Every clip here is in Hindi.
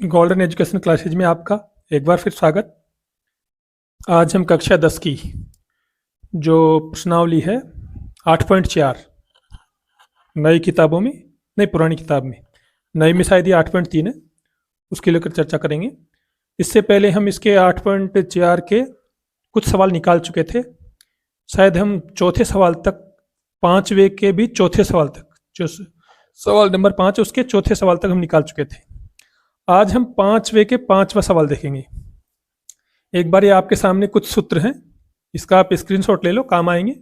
गोल्डन एजुकेशन क्लासेज में आपका एक बार फिर स्वागत। आज हम कक्षा 10 की जो प्रश्नावली है 8.4 नई किताबों में, नहीं पुरानी किताब में, नई में शायद ये 8.3 है, उसके लेकर चर्चा करेंगे। इससे पहले हम इसके 8.4 के कुछ सवाल निकाल चुके थे। शायद हम चौथे सवाल तक, 5वें के भी चौथे सवाल तक, जो सवाल नंबर 5 उसके चौथे सवाल तक हम निकाल चुके थे। आज हम 5वें के 5वां सवाल देखेंगे। एक बार ये आपके सामने कुछ सूत्र हैं, इसका आप स्क्रीनशॉट ले लो, काम आएंगे।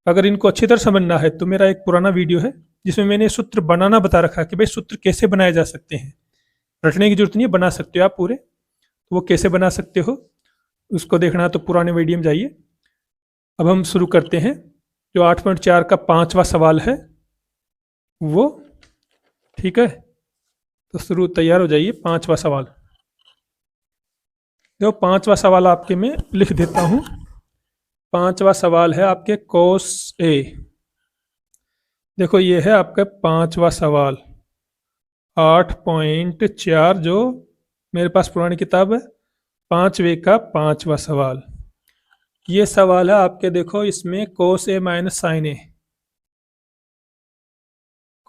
अगर इनको अच्छी तरह समझना है तो मेरा एक पुराना वीडियो है जिसमें मैंने सूत्र बनाना बता रखा है कि भाई सूत्र कैसे बनाए जा सकते हैं। रटने की जरूरत नहीं है, बना सकते हो आप पूरे। तो वो कैसे बना सकते हो उसको देखना है तो पुराने वीडियो में जाइए। अब हम शुरू करते हैं। जो 8.4 का 5वां सवाल है वो, ठीक है, तो शुरू तैयार हो जाइए। 5वां सवाल, देखो 5वां सवाल आपके मैं लिख देता हूं। 5वां सवाल है आपके कोस ए। देखो ये है आपका 5वां सवाल 8.4, जो मेरे पास पुरानी किताब है। 5वें का 5वां सवाल, ये सवाल है आपके। देखो इसमें कोस ए माइनस साइन ए,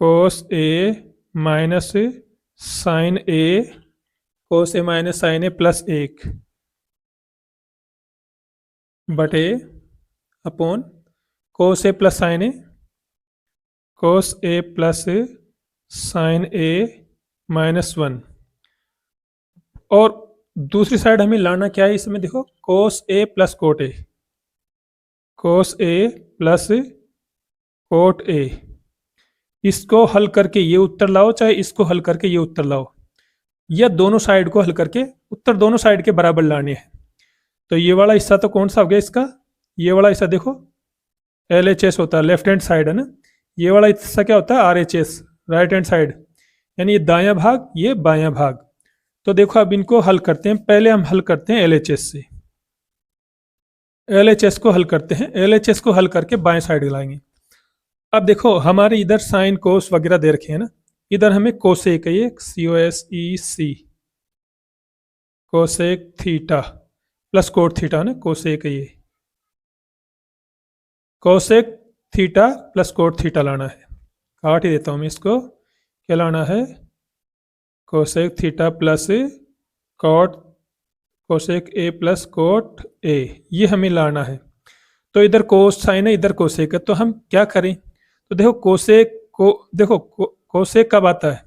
कोस ए माइनस साइन ए, कोस ए माइनस साइन ए प्लस 1 बटे upon cos A plus sign A, cos A plus sign A minus 1। और दूसरी साइड हमें लाना क्या है इसमें, देखो cos A plus cot A, cos A plus cot A. इसको हल करके ये उत्तर लाओ, चाहे इसको हल करके ये उत्तर लाओ, या दोनों साइड को हल करके उत्तर दोनों साइड के बराबर लाने हैं। तो ये वाला हिस्सा तो कौन सा हो गया इसका, ये वाला हिस्सा देखो LHS होता है, लेफ्ट हैंड साइड है ना। ये वाला हिस्सा क्या होता है RHS, राइट हैंड साइड, यानी ये दायां भाग, ये बायां भाग। तो देखो अब इनको हल करते हैं। पहले हम हल करते हैं LHS से, LHS को हल करते हैं। LHS को हल करके बाएं साइड लाएंगे। अब देखो हमारे इधर साइन कोस वगैरह दे रखे हैं ना, इधर हमें कोसेक है, ये COSEC, cosec theta plus cot theta ना, कोसेक है ये, cosec theta plus cot theta लाना है। काट ही देता हूं मैं इसको। क्या लाना है, cosec theta plus coat, cosec ए प्लस कोट ए, ये हमें लाना है। तो इधर कोस साइन है, इधर कोसेक है, तो हम क्या करें। तो देखो कोसेक को, देखो कोसेक कब आता है,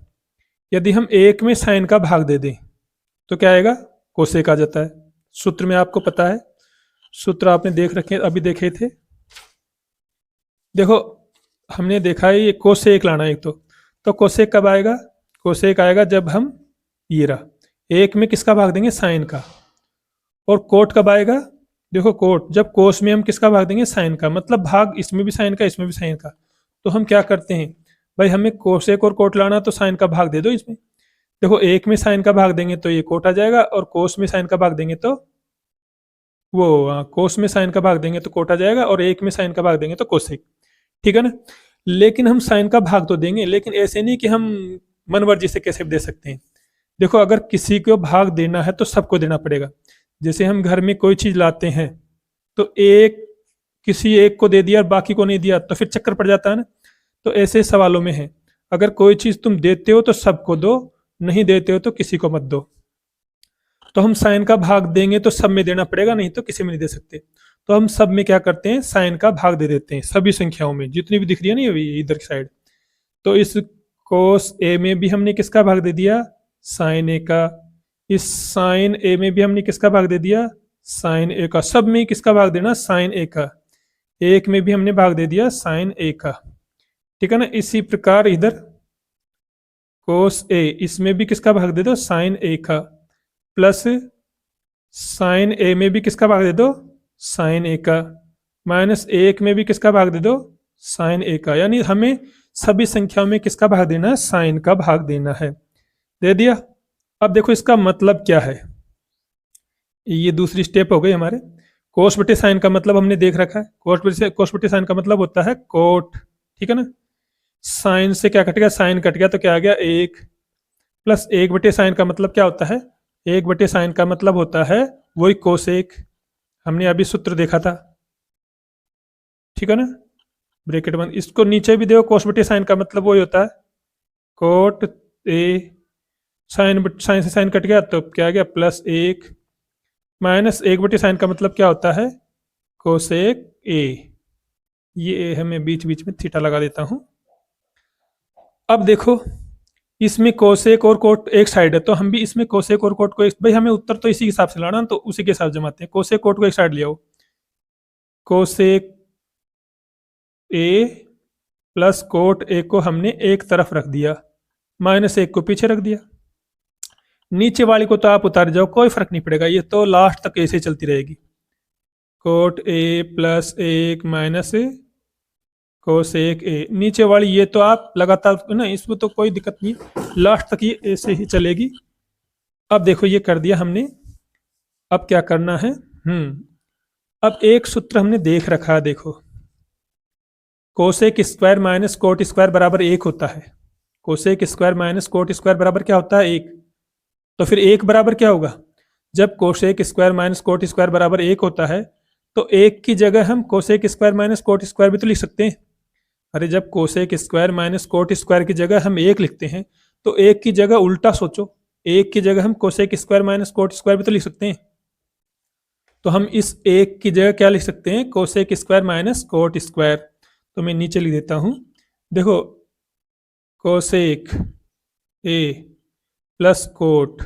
यदि हम 1 में साइन का भाग दे दें तो क्या आएगा, कोसेक आ जाता है। सूत्र में आपको पता है, सूत्र आपने देख रखे, अभी देखे थे। देखो हमने देखा है ये कोसेक लाना है एक तो कोसेक कब आएगा, कोसेक आएगा जब हम ये रहा 1 में किसका भाग देंगे, साइन का। और कोट कब आएगा, देखो कोट जब कोस में हम किसका भाग देंगे, साइन का, मतलब भाग इसमें भी साइन का, इसमें भी साइन का। तो हम क्या करते हैं भाई, हमें कोसेक और कोट लाना, तो साइन का भाग दे दो इसमें। देखो 1 में साइन का भाग देंगे तो ये कोट आ जाएगा, और कोस में साइन का भाग देंगे तो वो कोस में साइन का भाग देंगे तो कोट आ जाएगा, और 1 में साइन का भाग देंगे तो कोसेक, ठीक है ना। लेकिन हम साइन का भाग तो देंगे, लेकिन ऐसे नहीं कि हम मनमर्जी से कैसे भी दे सकते हैं। देखो अगर किसी को भाग देना है तो सबको देना पड़ेगा। जैसे हम घर में कोई चीज लाते हैं तो किसी एक को दे दिया बाकी को नहीं दिया तो फिर चक्कर पड़ जाता है ना। तो ऐसे सवालों में है, अगर कोई चीज तुम देते हो तो सबको दो, नहीं देते हो तो किसी को मत दो। तो हम साइन का भाग देंगे तो सब में देना पड़ेगा, नहीं तो किसी में नहीं दे सकते। तो हम सब में क्या करते हैं, साइन का भाग दे देते हैं, सभी संख्याओं में जितनी भी दिख रही है ना ये इधर की साइड। तो इस कोस ए में भी हमने किसका भाग दे दिया, साइन ए का। इस साइन ए में भी हमने किसका भाग दे दिया, साइन ए का। सब में किसका भाग देना, साइन ए का। 1 में भी हमने भाग दे दिया साइन ए का, ठीक है ना। इसी प्रकार इधर कोस ए, इसमें भी किसका भाग दे दो, साइन ए का, प्लस साइन ए में भी किसका भाग दे दो, साइन ए का, माइनस 1 में भी किसका भाग दे दो, साइन ए का। यानी हमें सभी संख्याओं में किसका भाग देना है, साइन का भाग देना है। दे दिया। अब देखो इसका मतलब क्या है, ये दूसरी स्टेप हो गई हमारे। कोस बटे साइन का मतलब हमने देख रखा है, कोस बटे साइन का मतलब होता है कोट, ठीक है ना। साइन से क्या कट गया, साइन कट गया तो क्या आ गया 1, प्लस 1/sin का मतलब क्या होता है? 1/sin का मतलब होता है वही कोसेक, हमने अभी सूत्र देखा था, ठीक है ना। ब्रैकेट बंद, इसको नीचे भी देखो, cos/sin का मतलब वही होता है कोट ए, साइन से साइन कट गया तो क्या आ गया +1, -1/sin का मतलब क्या होता है कोसेक ए। ये हमें बीच बीच में थीटा लगा देता हूं। अब देखो इसमें कोसेक और कोट एक साइड है, तो हम भी इसमें कोसेक और कोट को भाई हमें उत्तर तो इसी हिसाब से लाना, तो उसी के हिसाब से जमाते हैं। कोसेक कोट को एक साइड ले आओ, कोसेक ए प्लस कोट ए को हमने एक तरफ रख दिया, -1 को पीछे रख दिया। नीचे वाली को तो आप उतार जाओ, कोई फर्क नहीं पड़ेगा, ये तो लास्ट तक ऐसे चलती रहेगी। कोट ए +1 माइनस कोसेक ए, नीचे वाली ये तो आप लगातार ना, इसमें तो कोई दिक्कत नहीं, लास्ट तक ये ऐसे ही चलेगी। अब देखो ये कर दिया हमने, अब क्या करना है, अब एक सूत्र हमने देख रखा है, देखो cosec square minus cot square बराबर 1 होता है। Cosec square minus cot square बराबर क्या होता है 1। तो फिर 1 बराबर क्या होगा, जब cosec square minus cot square बराबर 1 होता है तो 1 की जगह हम cosec square minus cot square भी तो लिख सकते हैं। अरे जब cosec square minus cot square की जगह हम 1 लिखते हैं तो 1 की जगह उल्टा सोचो, 1 की जगह हम cosec square minus cot square भी तो लिख सकते हैं। तो हम इस 1 की जगह क्या लिख सकते हैं, cosec square minus cot square. तो मैं नीचे लिख देता हूं, देखो कोसेक ए प्लस कोट,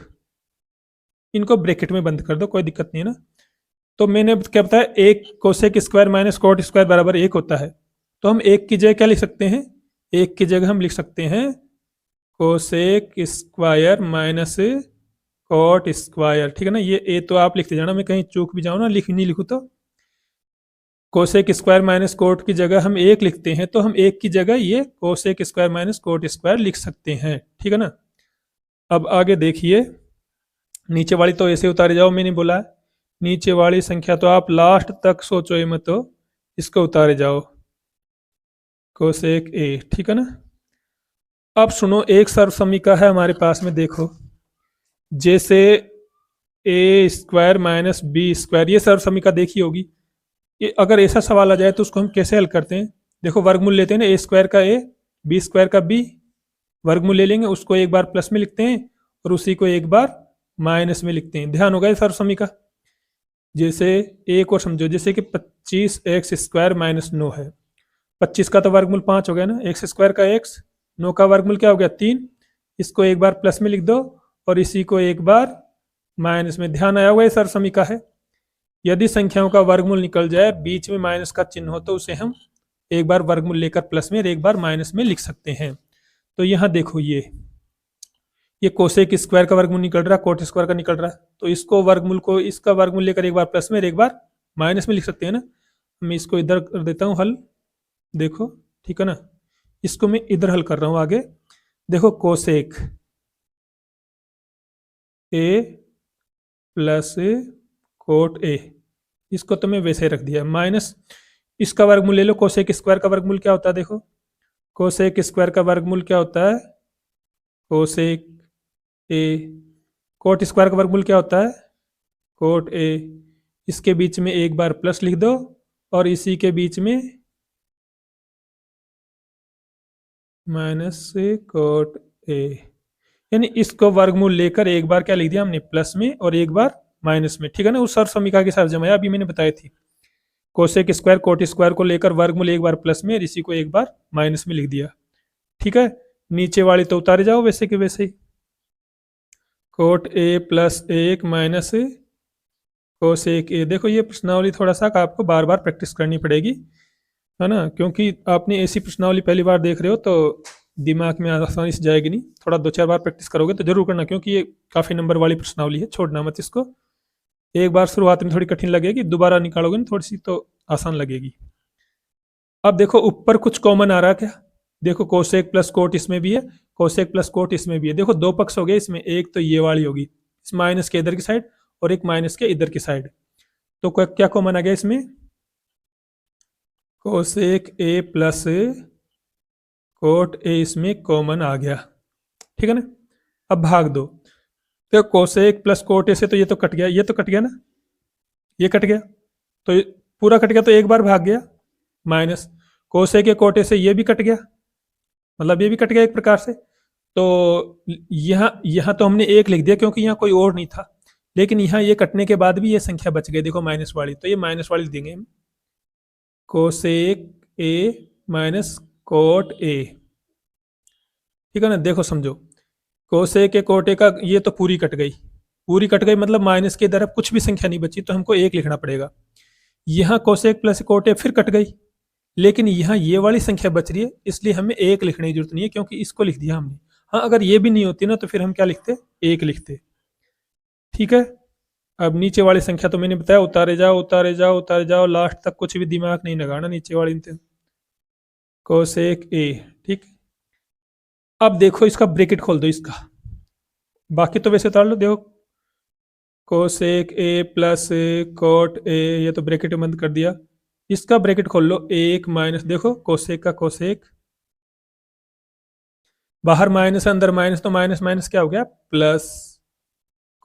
इनको ब्रैकेट में बंद कर दो, कोई दिक्कत नहीं है ना। तो मैंने क्या बताया, 1 cosec square minus cot square बराबर 1 होता है, तो हम 1 की जगह क्या लिख सकते हैं, 1 की जगह हम लिख सकते हैं cosec square minus cot square, ठीक है ना। ये ए तो आप लिखते जाना, मैं कहीं चूक भी जाऊँ ना, नहीं लिखूँ तो। कोसेक स्क्वायर माइनस कोट की जगह हम 1 लिखते हैं, तो हम 1 की जगह ये cosec square minus cot square लिख सकते हैं, ठीक है ना। अब आगे देखिए, नीचे वाली तो ऐसे उतारे जाओ, मैंने बोला नीचे वाली संख्या तो आप लास्ट तक सोचो, मत तो इसको उतारे जाओ कोसेक ए, ठीक है ना। अब सुनो, एक सर्व समीका है हमारे पास में, देखो जैसे ए स्क्वायर माइनस बी स्क्वायर, ये सर्व समीका देखी होगी। ये अगर ऐसा सवाल आ जाए तो उसको हम कैसे हल करते हैं, देखो वर्गमूल लेते हैं ना, ए स्क्वायर का ए, बी स्क्वायर का बी, वर्गमूल ले लेंगे, उसको एक बार प्लस में लिखते हैं और उसी को एक बार माइनस में लिखते हैं। ध्यान होगा सर्व समीका, जैसे एक और समझो, जैसे कि 25x स्क्वायर माइनस 9 है, 25 का तो वर्गमूल 5 हो गया ना, एक्स स्क्वायर का x, 9 का वर्गमूल क्या हो गया 3, इसको एक बार प्लस में लिख दो और इसी को एक बार माइनस में। ध्यान आया होगा ये सर्व समीका है। यदि संख्याओं का वर्गमूल निकल जाए, बीच में माइनस का चिन्ह हो, तो उसे हम एक बार वर्गमूल लेकर प्लस में और एक बार माइनस में लिख सकते हैं। तो यहाँ देखो ये कोसेक स्क्वायर का वर्गमूल निकल रहा है, कोट स्क्वायर का निकल रहा है, तो इसको वर्गमूल को, इसका वर्गमूल लेकर एक बार प्लस में और एक बार माइनस में लिख सकते हैं ना। मैं इसको इधर कर देता हूँ हल, देखो ठीक है ना, इसको मैं इधर हल कर रहा हूँ आगे। देखो cosec A plus cot A, इसको तो मैं वैसे रख दिया, माइनस इसका वर्गमूल ले लो, कोसेक स्क्वायर का वर्गमूल क्या होता है, देखो कोसेक स्क्वायर का वर्गमूल क्या होता है कोसेक ए, कोट स्क्वायर का वर्गमूल क्या होता है कोट ए, इसके बीच में एक बार प्लस लिख दो और इसी के बीच में माइनस से कोट ए, यानी इसको वर्गमूल लेकर एक बार क्या लिख दिया हमने प्लस में और एक बार माइनस में, ठीक है ना। उस सर्व समीका के साथ जमाया, अभी मैंने बताई थी, कोसेक स्क्वायर कोट स्क्वायर को लेकर वर्गमूल एक बार प्लस में और इसी को एक बार माइनस में लिख दिया, ठीक है। नीचे वाली तो उतारे जाओ वैसे के वैसे ही, cot A plus 1 minus cosec A. देखो ये प्रश्नावली थोड़ा सा आपको बार बार प्रैक्टिस करनी पड़ेगी, है ना, क्योंकि आपने ऐसी प्रश्नावली पहली बार देख रहे हो तो दिमाग में आसानी से जाएगी नहीं, थोड़ा 2-4 बार प्रैक्टिस करोगे तो जरूर करना, क्योंकि ये काफ़ी नंबर वाली प्रश्नावली है, छोड़ना मत इसको। एक बार शुरुआत में थोड़ी कठिन लगेगी, दोबारा निकालोगे ना थोड़ी सी तो आसान लगेगी। अब देखो ऊपर कुछ कॉमन आ रहा है क्या, देखो कोसेक प्लस कोट इसमें भी है, कोसेक प्लस कोट इसमें भी है, देखो दो पक्ष हो गए इसमें, एक तो ये वाली होगी इस माइनस के इधर की साइड और एक माइनस के इधर की साइड, तो क्या कॉमन आ गया इसमें, कोसेक ए प्लस कोट ए इसमें कॉमन आ गया, ठीक है ना। अब भाग दो, तो कोसेक प्लस कोट ए से तो ये तो कट गया, ये तो कट गया ना, ये कट गया, तो पूरा कट गया, तो एक बार भाग गया, माइनस कोसेक के कोटे से ये भी कट गया, मतलब ये भी कट गया एक प्रकार से। तो यहाँ यहाँ तो हमने एक लिख दिया क्योंकि यहाँ कोई और नहीं था, लेकिन यहाँ ये कटने के बाद भी ये संख्या बच गई, देखो माइनस वाली, तो ये माइनस वाली देंगे हम, cosec A minus cot A, ठीक है ना। देखो समझो, कोसेक के कोटे का ये तो पूरी कट गई, पूरी कट गई मतलब माइनस के इधर अब कुछ भी संख्या नहीं बची, तो हमको एक लिखना पड़ेगा। यहाँ कोसेक प्लस कोटे फिर कट गई, लेकिन यहाँ ये वाली संख्या बच रही है, इसलिए हमें एक लिखने की जरूरत नहीं है क्योंकि इसको लिख दिया हमने। हाँ, अगर ये भी नहीं होती ना तो फिर हम क्या लिखते, एक लिखते, ठीक है। अब नीचे वाली संख्या तो मैंने बताया, उतारे जाओ उतारे जाओ उतारे जाओ, लास्ट तक कुछ भी दिमाग नहीं लगाना नीचे वाली, कोसेक ए, ठीक। अब देखो इसका ब्रैकेट खोल दो इसका, बाकी तो वैसे उतार लो, देखो कोसेक ए प्लस कोट ए, ये तो ब्रैकेट बंद कर दिया, इसका ब्रैकेट खोल लो, एक माइनस, देखो कोसेक का कोसेक, बाहर माइनस अंदर माइनस, तो माइनस माइनस क्या हो गया, प्लस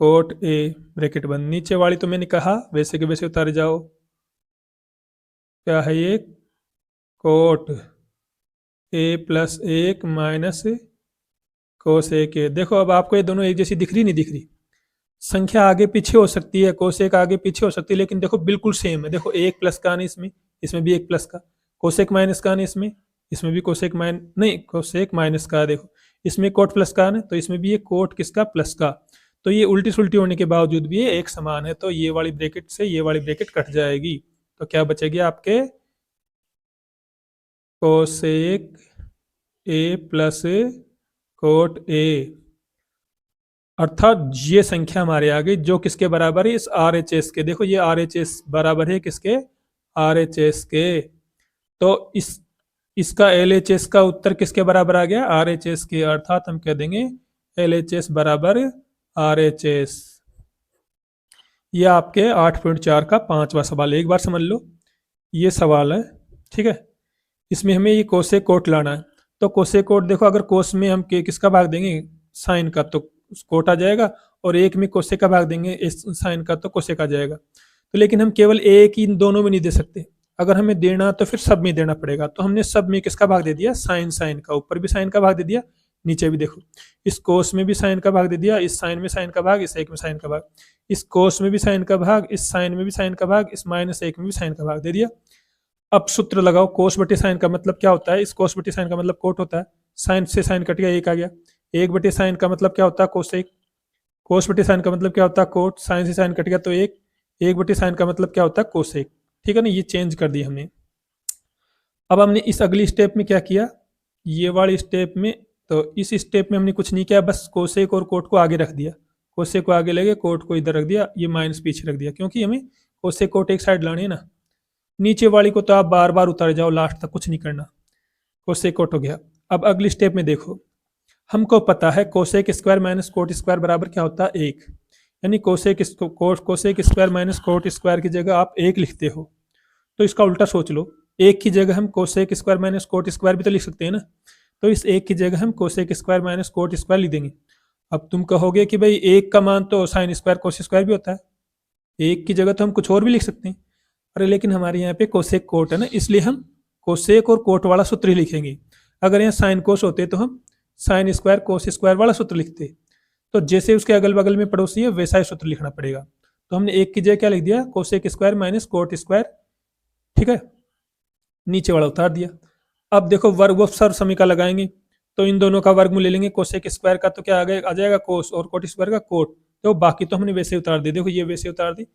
कोट ए, ब्रैकेट बंद। नीचे वाली तो मैंने कहा वैसे के वैसे उतारे जाओ, क्या है ये, कोट ए प्लस एक माइनस कोसेक ए। देखो अब आपको ये दोनों एक जैसी दिख रही नहीं दिख रही, संख्या आगे पीछे हो सकती है, कोसेक आगे पीछे हो सकती है, लेकिन देखो बिल्कुल सेम है। देखो एक प्लस का नहीं इसमें, इसमें भी एक प्लस का, कोसेक माइनस का नहीं इसमें, इसमें भी कोसेक नहीं कोसेक माइनस का, देखो इसमें कोट प्लस का है तो इसमें भी ये कोट किसका, प्लस का। तो ये उल्टी सुल्टी होने के बावजूद भी ये एक समान है, तो ये वाली ब्रैकेट से ये वाली ब्रैकेट कट जाएगी, तो क्या बचेगी आपके, कोसेक ए प्लस कोट ए, अर्थात ये संख्या हमारे आ गई जो किसके बराबर है, इस आर एच एस के। देखो ये आर एच एस बराबर है किसके, आर एच एस के। तो इसका एल एच एस का उत्तर किसके बराबर आ गया, आर एच एस के, अर्थात हम कह देंगे एल एच एस बराबर आर एच एस। ये आपके 8.4 का 5वां सवाल है, एक बार समझ लो ये सवाल है, ठीक है। इसमें हमें ये कोसेक कोट लाना है, तो कोसेक कोट देखो, अगर कोस में हम किसका भाग देंगे, साइन का, तो कोट आ जाएगा, और एक में कोसेक का भाग देंगे इस साइन का, तो कोसेक आ जाएगा। तो लेकिन हम केवल एक ही इन दोनों में नहीं दे सकते, अगर हमें देना तो फिर सब में देना पड़ेगा, तो हमने सब में किसका भाग दे दिया, साइन, साइन का, ऊपर भी साइन का भाग दे दिया, नीचे भी देखो इस कोस में भी साइन का भाग दे दिया, इस साइन में साइन का भाग, इस एक में साइन का भाग, इस कोस में भी साइन का भाग, इस साइन में भी साइन का भाग, इस माइनस एक में भी साइन का भाग दे दिया। अब सूत्र लगाओ, कोस बटे साइन का मतलब क्या होता है, इस कोस बटे साइन का मतलब कोट होता है, साइन से साइन कट गया, एक आ गया, एक बटे साइन का मतलब क्या होता है, कोसेक, कोस बटे साइन का मतलब क्या होता है, कोट, साइन से साइन कट गया तो एक, एक बटे साइन का मतलब क्या होता है, कोसेक, ठीक है ना। ये चेंज कर दिया हमने। अब हमने इस अगली स्टेप में क्या किया, ये वाली स्टेप में, तो इस स्टेप में हमने कुछ नहीं किया, बस कोसेक और कोट को आगे रख दिया, कोसेक को आगे लेके कोट को इधर रख दिया, ये माइनस पीछे रख दिया, क्योंकि हमें कोसेक कोट एक साइड लानी है ना। नीचे वाली को तो आप बार बार उतार जाओ, लास्ट तक कुछ नहीं करना, कोसेक कोट हो गया। अब अगली स्टेप में देखो, हमको पता है cosec square minus cot square बराबर क्या होता है, एक, यानी cosec square minus cot square की जगह आप एक लिखते हो, तो इसका उल्टा सोच लो, एक की जगह हम cosec square minus cot square भी तो लिख सकते हैं ना, तो इस एक की जगह हम cosec square minus cot square लिख देंगे। अब तुम कहोगे कि भाई एक का मान तो साइन स्क्वायर कोस स्क्वायर भी होता है, एक की जगह तो हम कुछ और भी लिख सकते हैं, अरे लेकिन हमारे यहाँ पे कोसेक कोट है ना, इसलिए हम कोसेक और कोट वाला सूत्र ही लिखेंगे। अगर यहाँ साइन कोस होते तो हम साइन स्क्वायर कोस स्क्वायर वाला सूत्र लिखते, तो जैसे उसके अगल बगल में पड़ोसी है वैसा ही सूत्र लिखना पड़ेगा। तो हमने एक की जगह क्या लिख दिया, cosec square minus cot square, ठीक है, नीचे वाला उतार दिया। अब देखो वर्ग व सर्व समीकरण लगाएंगे, तो इन दोनों का वर्गमूल ले लेंगे, कोसेक स्क्वायर का तो क्या आ जाएगा कोस, और कोट स्क्वायर का कोट, तो बाकी तो हमने वैसे उतार दी, देखो ये वैसे उतार दी,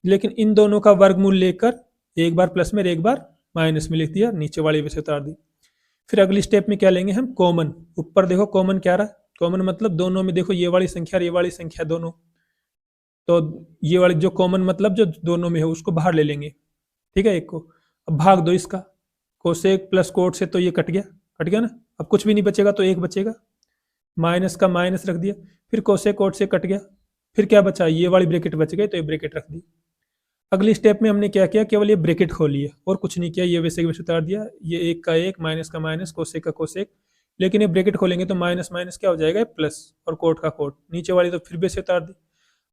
लेकिन इन दोनों का वर्गमूल लेकर एक बार प्लस में एक बार माइनस में लिख दिया, नीचे वाली वैसे उतार दी। फिर अगली स्टेप में क्या लेंगे हम, कॉमन, ऊपर देखो कॉमन क्या रहा, कॉमन मतलब दोनों में देखो ये वाली संख्या और ये वाली संख्या दोनों, तो ये वाली जो कॉमन मतलब जो दोनों में है उसको बाहर ले लेंगे, ठीक है, एक को। अब भाग दो इसका, कोसेक प्लस कोट से तो ये कट गया ना, अब कुछ भी नहीं बचेगा, तो एक बचेगा, माइनस का माइनस रख दिया, फिर कोसेक कोट से कट गया, फिर क्या बचा, ये वाली ब्रैकेट बच गई, तो ये ब्रैकेट रख दी। अगली स्टेप में हमने क्या किया, केवल ये ब्रैकेट खोली है और कुछ नहीं किया, ये वैसे के वैसे उतार दिया, ये एक का एक, माइनस का माइनस, कोसेक का कोसेक, लेकिन ये ब्रैकेट खोलेंगे तो माइनस माइनस क्या हो जाएगा, प्लस, और कोट का कोट, नीचे वाली तो फिर भी से उतार दी।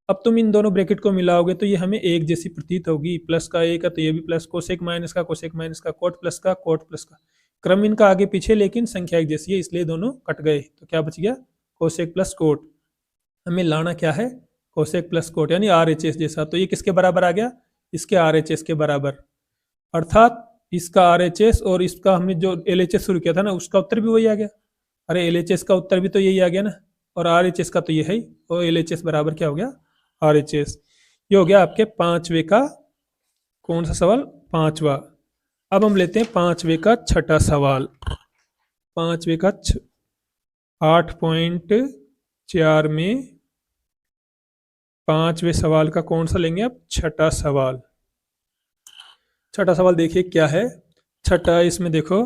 अब तुम इन दोनों ब्रैकेट को मिलाओगे तो ये हमें एक जैसी प्रतीत होगी, प्लस का एक है तो ये भी प्लस, कोसेक माइनस का कोसेक माइनस का, कोट प्लस का कोट प्लस का, क्रम इनका आगे पीछे लेकिन संख्या एक जैसी है, इसलिए दोनों कट गए। तो क्या बच गया, कोसेक प्लस कोट। हमें लाना क्या है, कोसेक प्लस कोट, यानी आर एच एस जैसा। तो ये किसके बराबर आ गया, इसके आर एच एस के बराबर, अर्थात इसका आर एच एस और इसका हमने जो एल एच एस शुरू किया था ना, उसका उत्तर भी वही आ गया। अरे एल एच एस का उत्तर भी तो यही आ गया ना, और आर एच एस का तो ये है ही, और एल एच एस बराबर क्या हो गया, आर एच एस। ये हो गया आपके पांचवे का कौन सा सवाल, पांचवा। अब हम लेते हैं पांचवे का छठा सवाल। पांचवे का 8.4 में पांचवे सवाल का कौन सा लेंगे आप, छठा सवाल। छठा सवाल देखिए क्या है, छठा इसमें देखो,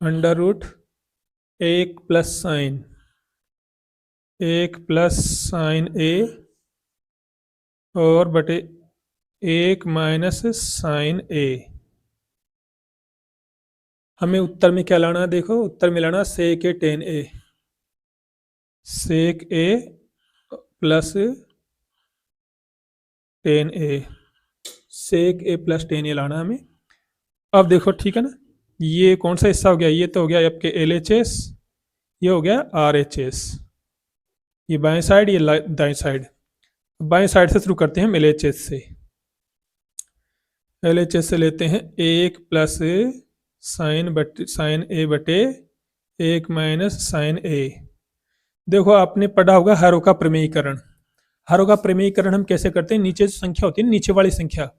अंडर रूट एक प्लस साइन, एक प्लस साइन ए और बटे एक माइनस साइन ए। हमें उत्तर में क्या लाना है, देखो उत्तर में लाना सेक ए टेन ए, सेक ए प्लस टेन ए, सेक ए प्लस टेन ए लाना हमें। अब देखो ठीक है ना, ये कौन सा हिस्सा हो गया, ये तो हो गया आपके एल एच एस, ये हो गया आर एच एस, ये बाएं साइड ये दाएं साइड। बाएं साइड से शुरू करते हैं हम एल एच एस से। एल एच एस से लेते हैं एक प्लस साइन ए बटे एक माइनस साइन ए। देखो आपने पढ़ा होगा हरों का प्रमेयीकरण। हरों का प्रमेयीकरण हम कैसे करते हैं, नीचे जो संख्या होती है नीचे वाली संख्या,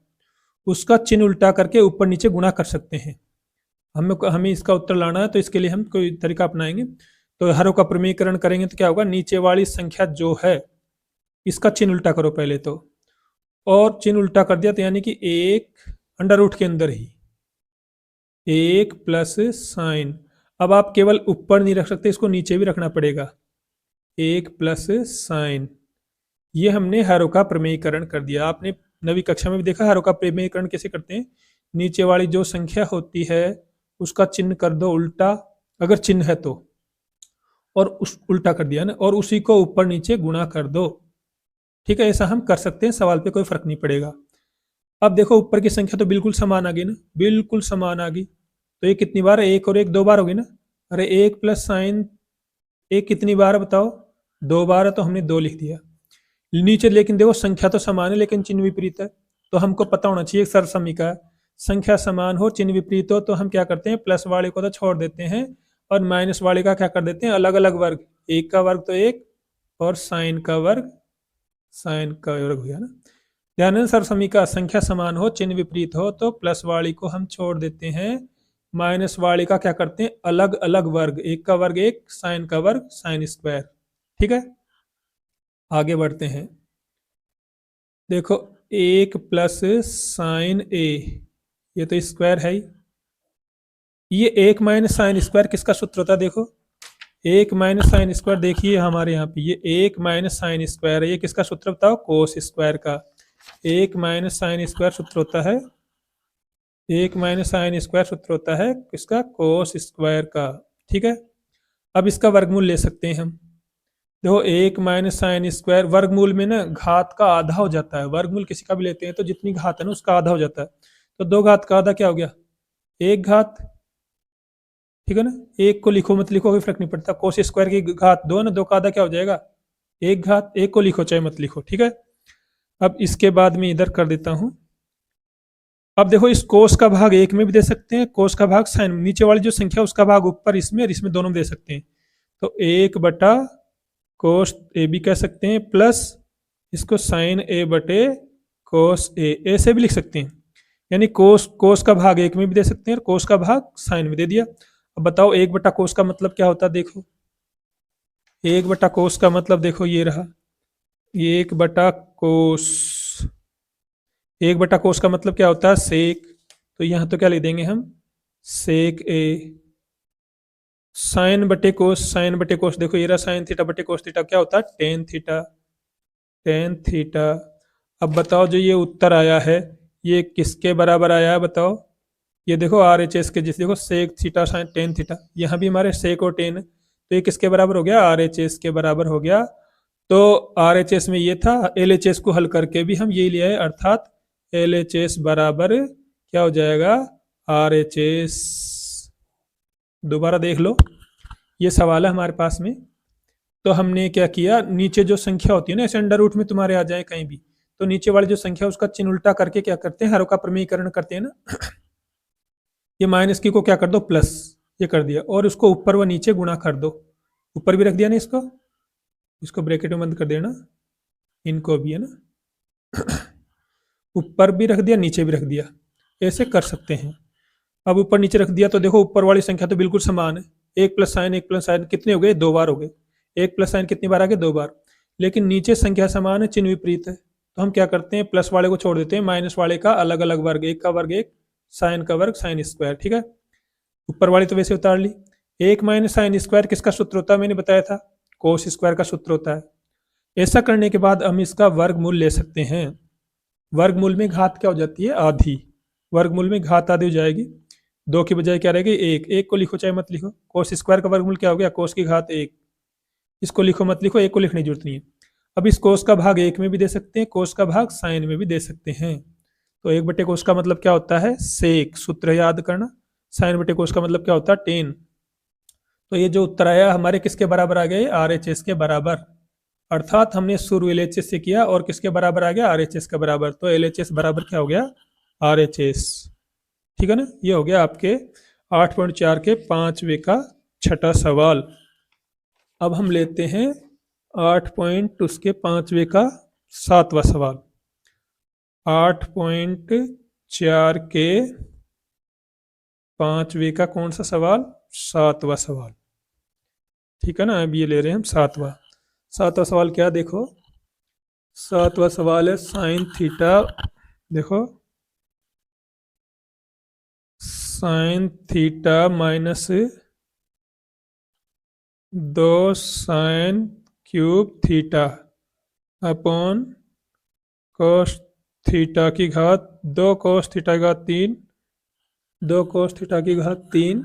उसका चिन्ह उल्टा करके ऊपर नीचे गुणा कर सकते हैं। हमें इसका उत्तर लाना है, तो इसके लिए हम कोई तरीका अपनाएंगे। तो हरों का प्रमेयीकरण करेंगे तो क्या होगा, नीचे वाली संख्या जो है इसका चिन्ह उल्टा करो पहले तो, और चिन्ह उल्टा कर दिया तो यानी कि एक अंडर रूट के अंदर ही एक प्लस साइन। अब आप केवल ऊपर नहीं रख सकते, इसको नीचे भी रखना पड़ेगा, एक प्लस साइन। ये हमने हरों का प्रमेयीकरण कर दिया। आपने नवी कक्षा में भी देखा हरों का प्रमेयीकरण कैसे करते हैं, नीचे वाली जो संख्या होती है उसका चिन्ह कर दो उल्टा, अगर चिन्ह है तो, और उस उल्टा कर दिया ना, और उसी को ऊपर नीचे गुणा कर दो। ठीक है, ऐसा हम कर सकते हैं, सवाल पे कोई फर्क नहीं पड़ेगा। अब देखो ऊपर की संख्या तो बिल्कुल समान आ गई ना, बिल्कुल समान आ गई। तो ये कितनी बार है, एक और एक दो बार होगी ना। अरे एक प्लस साइन एक कितनी बार है बताओ, दो बार है, तो हमने दो लिख दिया नीचे। लेकिन देखो संख्या तो समान है लेकिन चिन्ह विपरीत है, तो हमको पता होना चाहिए सर समीका, संख्या समान हो चिन्ह विपरीत हो तो हम क्या करते हैं, प्लस वाले को तो छोड़ देते हैं और माइनस वाले का क्या कर देते हैं, अलग अलग वर्ग। एक का वर्ग तो एक, और साइन का वर्ग साइन का वर्ग हो गया ना। ध्यान है सर समीका, संख्या समान हो चिन्ह विपरीत हो तो प्लस वाली को हम छोड़ देते हैं, माइनस वाले का क्या करते हैं, अलग अलग वर्ग। एक का वर्ग एक, साइन का वर्ग साइन स्क्वायर। ठीक है, आगे बढ़ते हैं। देखो एक प्लस साइन ए, ये तो स्क्वायर है ही। ये एक माइनस साइन स्क्वायर किसका सूत्र होता है, देखो एक माइनस साइन स्क्वायर, देखिए हमारे यहाँ पे ये एक माइनस साइन स्क्वायर है, ये किसका सूत्र बताओ, कोस स्क्वायर का। एक माइनस साइन स्क्वायर सूत्र होता है, एक माइनस साइन स्क्वायर सूत्र होता है किसका, कोस स्क्वायर का। ठीक है, अब इसका वर्गमूल ले सकते हैं हम। देखो एक माइनस साइन स्क्वायर, वर्गमूल में ना घात का आधा हो जाता है, वर्गमूल किसी का भी लेते हैं तो जितनी घात है ना उसका आधा हो जाता है। तो दो घात का आधा क्या हो गया, एक घात। ठीक है ना, एक को लिखो मत लिखो कोई फर्क नहीं पड़ता, कोस स्क्वायर की घात दो ना, दो का आधा क्या हो जाएगा, एक घात। एक को लिखो चाहे मत लिखो। ठीक है, अब इसके बाद में इधर कर देता हूं। अब देखो इस कोस का भाग एक में भी दे सकते हैं, कोस का भाग साइन, नीचे वाली जो संख्या उसका भाग ऊपर इसमें और इसमें दोनों में दे सकते हैं। तो एक बटा कोस ए भी कह सकते हैं, प्लस इसको साइन ए बटे कोस ए, ऐसे भी लिख सकते हैं। यानी कोस का भाग एक में भी दे सकते हैं और कोस का भाग साइन में दे दिया। अब बताओ एक बटा कोस का मतलब क्या होता है, देखो एक बटा कोस का मतलब देखो ये रहा, एक बटा कोस, एक बटा कोस का मतलब क्या होता है, सेक। तो यहां तो क्या लिख देंगे हम, सेक ए। साइन बटे कोस, साइन बटे कोस देखो ये रहा साइन थीटा बटे कोस थीटा, क्या होता है टेन थीटा, टेन थीटा। अब बताओ जो ये उत्तर आया है ये किसके बराबर आया है बताओ, ये देखो आर एच एस के जिस देखो sec theta sine tan theta, यहाँ भी हमारे सेक और टेन है, तो ये किसके बराबर हो गया, आर एच एस के बराबर हो गया। तो आर एच एस में ये था, एल एच एस को हल करके भी हम ये लिया है, अर्थात एल एच एस बराबर क्या हो जाएगा, आर एच एस। दोबारा देख लो, ये सवाल है हमारे पास में। तो हमने क्या किया, नीचे जो संख्या होती है ना, ऐसे अंडर रूट में तुम्हारे आ जाए कहीं भी, तो नीचे वाली जो संख्या उसका चिन्ह उल्टा करके क्या करते हैं, हरों का प्रमेयीकरण करते हैं ना। ये माइनस की को क्या कर दो, प्लस, ये कर दिया, और उसको ऊपर व नीचे गुणा कर दो। ऊपर भी रख दिया ना इसको, इसको ब्रैकेट में बंद कर देना, इनको भी है ना, ऊपर भी रख दिया नीचे भी रख दिया, ऐसे कर सकते हैं। अब ऊपर नीचे रख दिया तो देखो ऊपर वाली संख्या तो बिल्कुल समान है, एक प्लस साइन कितने हो गए, दो बार हो गए, एक प्लस साइन कितनी बार आ गए, दो बार। लेकिन नीचे संख्या समान है, चिन्ह विपरीत है, तो हम क्या करते हैं, प्लस वाले को छोड़ देते हैं, माइनस वाले का अलग अलग वर्ग, एक का वर्ग एक, साइन का वर्ग साइन स्क्वायर, ठीक है। ऊपर वाली तो वैसे उतार ली। एक माइनस साइन स्क्वायर किसका सूत्र होता है, मैंने बताया था, कोस स्क्वायर का सूत्र होता है। ऐसा करने के बाद हम इसका वर्गमूल ले सकते हैं। वर्गमूल में घात क्या हो जाती है, आधी, वर्गमूल में घात आधी हो जाएगी, दो की बजाय क्या रहेगी, एक, एक को लिखो चाहे मत लिखो, कोस स्क्वायर का वर्गमूल क्या हो गया, कोस की घात एक, इसको लिखो मत लिखो, एक को लिखने की जरूरत नहीं है। अब इस कोस का भाग एक में भी दे सकते हैं, कोस का भाग साइन में भी दे सकते हैं। तो एक बटे कोस का मतलब क्या होता है, सेक, सूत्र याद करना। साइन बटे कोस का मतलब क्या होता है, टेन। तो ये जो उत्तर आया हमारे किसके बराबर आ गया, आर एच एस के बराबर, अर्थात हमने शुरू एल एच एस से किया और किसके बराबर आ गया, आर एच एस के बराबर। तो एल एच एस बराबर क्या हो गया, आर एच एस, ठीक है ना। ये हो गया आपके 8.4 के पांचवे का छठा सवाल। अब हम लेते हैं 8 उसके पांचवे का सातवां सवाल। 8.4 के पांचवे का कौन सा सवाल, सातवां सवाल, ठीक है ना। अब ये ले रहे हैं हम सातवां सवाल क्या, देखो सातवां सवाल है साइन थीटा, देखो sine theta minus 2 sine cube theta upon cos theta की घात 2 कोस थीटा की घात 3, 2 कोस थीटा की घात 3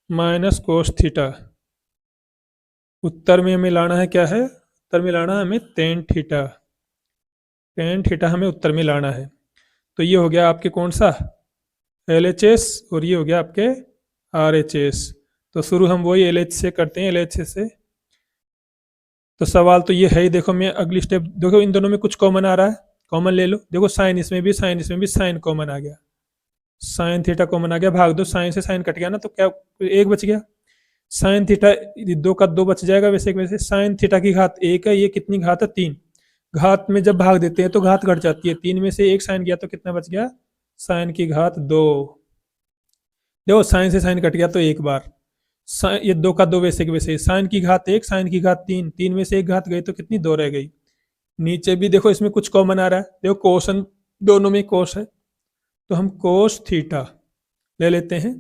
माइनस कोस थीटा। उत्तर में हमें लाना है क्या है, उत्तर में लाना है हमें टेन थीटा, टेन थीटा हमें उत्तर में लाना है। तो ये हो गया आपके कौन सा, एल एच एस, और ये हो गया आपके आर एच एस। तो शुरू हम वही एल एच से करते हैं, एल एच एस से। तो सवाल तो ये है ही, देखो मैं अगली स्टेप, देखो इन दोनों में कुछ कॉमन आ रहा है, कॉमन ले लो। देखो साइन इसमें भी, साइन इसमें भी, साइन कॉमन आ गया, साइन थीटा कॉमन आ गया, भाग दो, साइन से साइन कट गया ना, तो क्या एक बच गया, साइन थीटा दो का दो बच जाएगा, वैसे वैसे साइन थीटा की घात एक है, ये कितनी घात है, तीन। घात में जब भाग देते हैं तो घात घट जाती है, तीन में से एक साइन गया तो कितना बच गया, साइन की घात दो। देखो साइन से साइन कट गया तो एक बार, ये दो का दो वैसे के वैसे, साइन की घात एक, साइन की घात तीन, तीन में से एक घात गई तो कितनी, दो रह गई। नीचे भी देखो इसमें कुछ कॉमन आ रहा है, देखो कोसन दोनों में कोस है, तो हम कोस थीटा ले लेते हैं।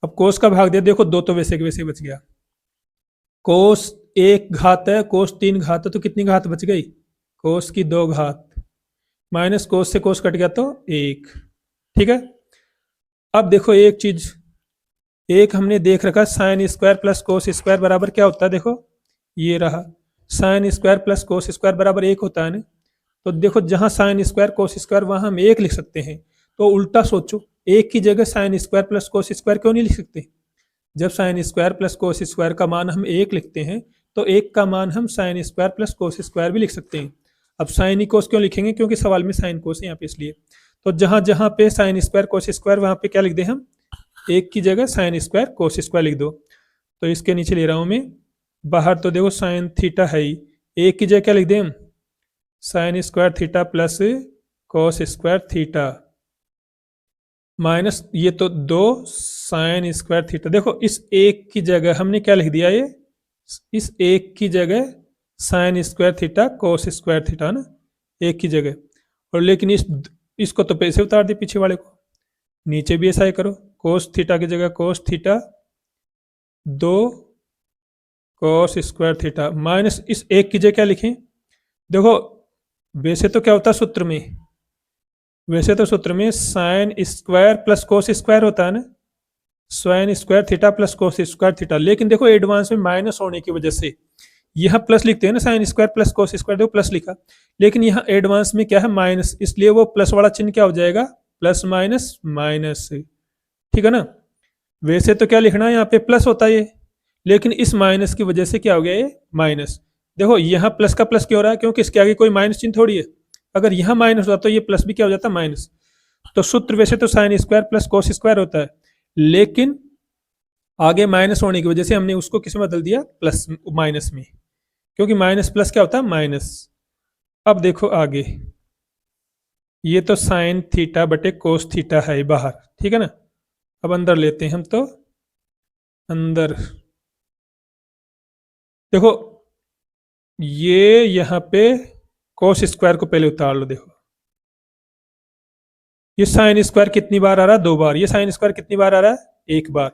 अब कोस का भाग दिया, देखो दो तो वैसे के वैसे बच गया, कोस एक घात है, कोस तीन घात है, तो कितनी घात बच गई, कोस की दो घात, माइनस कोस से कोस कट गया तो एक, ठीक है। अब देखो एक चीज, एक हमने देख रखा, sine square plus cos square बराबर क्या होता है, देखो ये रहा, sine square plus cos square बराबर एक होता है ना। तो देखो जहां साइन स्क्वायर कोस स्क्वायर वहां हम एक लिख सकते हैं, तो उल्टा सोचो, एक की जगह sine square plus cos square क्यों नहीं लिख सकते। जब sine square plus cos square का मान हम एक लिखते हैं, तो एक का मान हम sine square plus cos square भी लिख सकते हैं। अब साइन ही कोस क्यों लिखेंगे, क्योंकि सवाल में साइन कोस है यहाँ पे, इसलिए। तो जहां जहां पे साइन स्क्वायर कोस स्क्वायर, वहां पे क्या लिख दें हम, एक की जगह साइन स्क्वायर कोस स्क्वायर लिख दो। तो इसके नीचे ले रहा हूं मैं, बाहर तो देखो साइन थीटा है ही, एक की जगह क्या लिख दें हम, sine square theta plus cos square theta, minus ये तो दो साइन स्क्वायर थीटा। देखो इस एक की जगह हमने क्या लिख दिया, ये इस एक की जगह sine square theta cos square theta ना, एक की जगह। और लेकिन इसको तो पैसे उतार दे पीछे वाले को, नीचे भी ऐसा ही करो, कोस थीटा की जगह कोस थीटा दो कोस स्क्वायर थीटा, माइनस इस एक की जगह क्या लिखें, देखो वैसे तो क्या होता है सूत्र में, वैसे तो सूत्र में sine square plus cos square होता है ना, sine square theta plus cos square theta, लेकिन देखो एडवांस में माइनस होने की वजह से यहाँ प्लस लिखते हैं ना, sine square plus cos square, देखो प्लस लिखा, लेकिन यहाँ एडवांस में क्या है माइनस, इसलिए वो प्लस वाला चिन्ह क्या हो जाएगा, प्लस माइनस माइनस, ठीक है ना। वैसे तो क्या लिखना है यहाँ पे प्लस होता है ये, लेकिन इस माइनस की वजह से क्या हो गया ये माइनस। देखो यहाँ प्लस का प्लस क्यों हो रहा है, क्योंकि इसके आगे कोई माइनस चिन्ह थोड़ी है, अगर यहाँ माइनस होता तो ये प्लस भी क्या हो जाता माइनस। तो सूत्र वैसे तो sine square plus cos square होता है, लेकिन आगे माइनस होने की वजह से हमने उसको किस में बदल दिया, प्लस माइनस में, क्योंकि माइनस प्लस क्या होता है माइनस। अब देखो आगे, ये तो साइन थीटा बटे कोस थीटा है बाहर, ठीक है ना। अब अंदर लेते हैं हम, तो अंदर देखो ये यहाँ पे कोस स्क्वायर को पहले उतार लो, देखो ये साइन स्क्वायर कितनी बार आ रहा है, 2 बार, ये साइन स्क्वायर कितनी बार आ रहा है, 1 बार,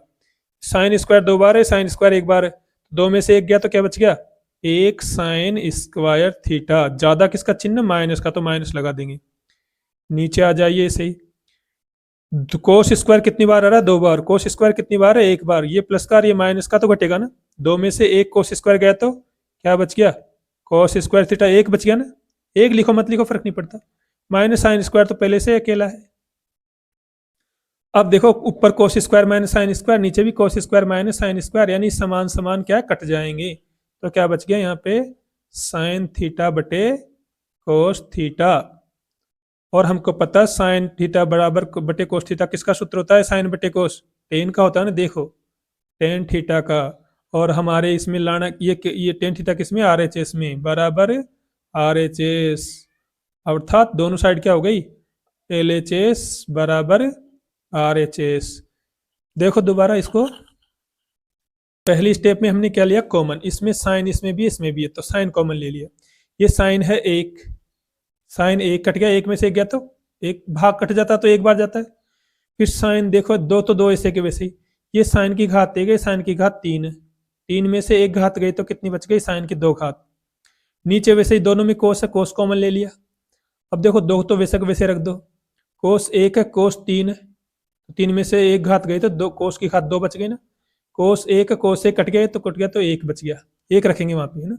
साइन स्क्वायर 2 बार है, साइन स्क्वायर 1 बार है, 2 में से 1 गया तो क्या बच गया, 1 साइन स्क्वायर थीटा, ज्यादा किसका चिन्ह माइनस का, तो माइनस लगा देंगे। नीचे आ जाइए ऐसे ही, कोस स्क्वायर कितनी बार आ रहा है, 2 बार, कोस स्क्वायर कितनी बार है, 1 बार, ये प्लस का ये माइनस का तो घटेगा ना, 2 में से 1 कोस स्क्वायर गया तो क्या बच गया, कोस स्क्वायर थीटा 1 बच गया ना, 1 लिखो मत लिखो फर्क नहीं पड़ता, माइनस साइन स्क्वायर तो पहले से अकेला है। अब देखो ऊपर cos square minus sine square, नीचे भी cos square minus sine square, यानी समान समान क्या कट जाएंगे, तो क्या बच गया यहाँ पे साइन थीटा बटे कोस थीटा, और हमको पता साइन थीटा बराबर बटे कोस थीटा किसका सूत्र होता है, साइन बटे कोस, टेन का होता है ना, देखो टेन थीटा का, और हमारे इसमें लाना ये टेन थीटा किसमें, आर एच एस में, बराबर आर एच एस, अर्थात दोनों साइड क्या हो गई, एल एच एस बराबर आर एच एस। देखो दोबारा इसको, पहली स्टेप में हमने क्या लिया कॉमन, इसमें साइन इसमें भी है, तो साइन कॉमन ले लिया, ये साइन है 1, साइन 1 कट गया, 1 में से 1 गया तो 1 भाग कट जाता तो 1 बार जाता है, फिर साइन देखो 2 तो 2 ऐसे के वैसे ही, ये साइन की घात 1 गई, साइन की घात 3 है, 3 में से 1 घात गई तो कितनी बच गई, साइन की 2 घात, नीचे वैसे ही दोनों में कोस है, कोस कॉमन ले लिया। अब देखो 2 तो वैसे के वैसे रख दो, कोस 1 है, कोस 3 है, 3 में से 1 घात गई तो 2 कोस की घात 2 बच गई ना, कोस 1 कोस 1 कट गया तो कट गया तो 1 बच गया, 1 रखेंगे वहां पे, है ना।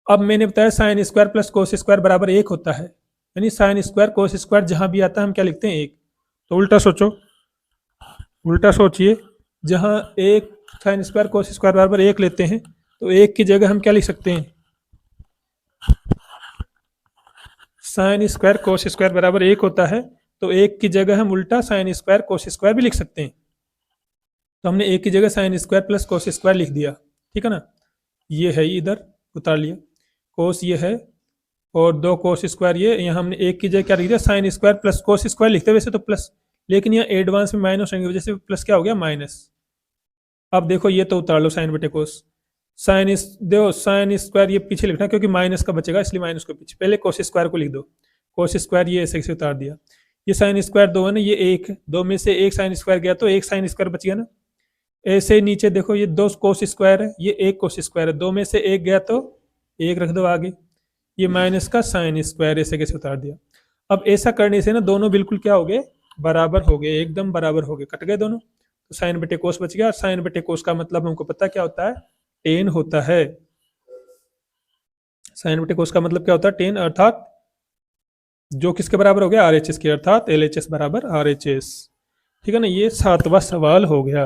अब मैंने बताया sine square plus cos square बराबर 1 होता है, यानी साइन स्क्वायर कोस स्क्वायर जहां भी आता है हम क्या लिखते हैं 1, तो उल्टा सोचो, उल्टा सोचिए, जहां 1 साइन स्क्वायर कोस स्क्वायर बराबर 1 लेते हैं तो 1 की जगह हम क्या लिख सकते हैं, साइन स्क्वायर कोस स्क्वायर बराबर 1 होता है, तो 1 की जगह हम उल्टा साइन स्क्वायर कोस स्क्वायर भी लिख सकते हैं, तो हमने 1 की जगह sine square plus cos square लिख दिया, ठीक है ना। ये है इधर उतार लिया, कोस ये है और 2 कोस स्क्वायर, ये यहाँ हमने 1 की जगह क्या लिख दिया, sine square plus cos square लिखते वैसे तो प्लस, लेकिन यहाँ एडवांस में माइनस होने की वजह से प्लस क्या हो गया माइनस। अब देखो ये तो उतार लो साइन बटे कोस, साइन देखो साइन स्क्वायर ये पीछे लिखना क्योंकि माइनस का बचेगा, इसलिए माइनस को पीछे, पहले कोस स्क्वायर को लिख दो, कोस स्क्वायर ये ऐसे से उतार दिया, ये साइन स्क्वायर 2 है ना, ये 1, 2 में से 1 साइन स्क्वायर गया तो 1 साइन स्क्वायर बच गया ना, ऐसे नीचे देखो ये 2 कोस स्क्वायर है, ये 1 कोस स्क्वायर है, 2 में से 1 गया तो 1 रख दो आगे, ये माइनस का साइन स्क्वायर ऐसे कैसे उतार दिया। अब ऐसा करने से ना दोनों बिल्कुल क्या हो गए, बराबर हो गए, एकदम बराबर हो गए, कट गए दोनों, तो साइन बटे कोस बच गया, साइन बटे कोस का मतलब हमको पता क्या होता है, टेन होता है, साइन बटे कोस का मतलब क्या होता है, टेन, अर्थात जो किसके बराबर हो गया, आर एच एस के, अर्थात एल एच एस बराबर आर एच एस, ठीक है ना। ये 7वां सवाल हो गया।